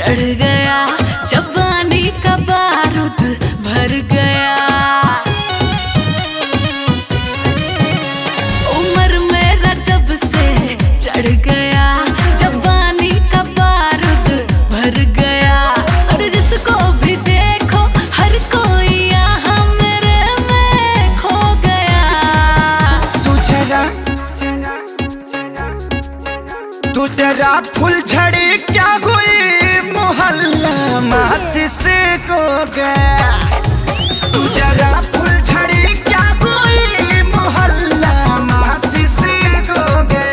चढ़ गया, जवानी का बारूद भर गया। उम्र मेरा जब से चढ़ गया, जवानी का बारूद भर गया। और जिसको भी देखो हर कोई यहाँ मेरे में खो गया। तू जरा फुलझड़ी क्या हुई, मोहल्ला माचिस को गया। तू जरा फुलझड़ी क्या हुई, मोहल्ला माचिस को गया।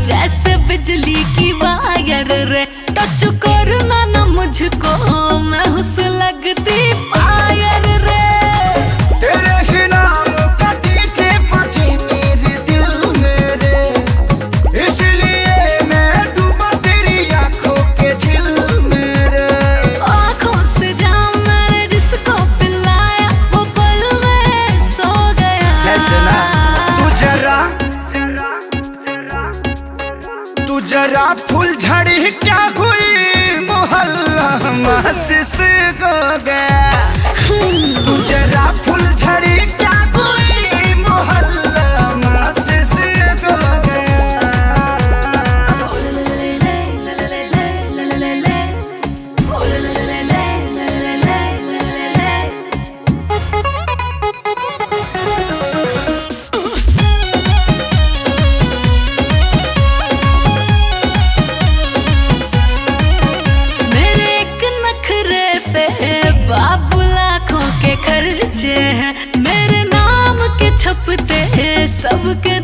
जैसे बिजली की वायर रे, टच करना ना मुझको, मैं हुस लगती फायर रे। तेरे ही नाम का डीजे बजे मेरे दिल में रे, इसलिए मैं डूबा तेरी आंखों के झिल में रे। आंखों से जाम मैंने जिसको पिलाया, वो पल में सो गया। तू जरा फुलझड़ी क्या हुई, मोहल्ला माचिस को गया। तू जरा फुलझड़ी क्या हुई, मोहल्ला माचिस को गया। बाबू लाखों के खर्चे हैं, मेरे नाम के छपते हैं सबके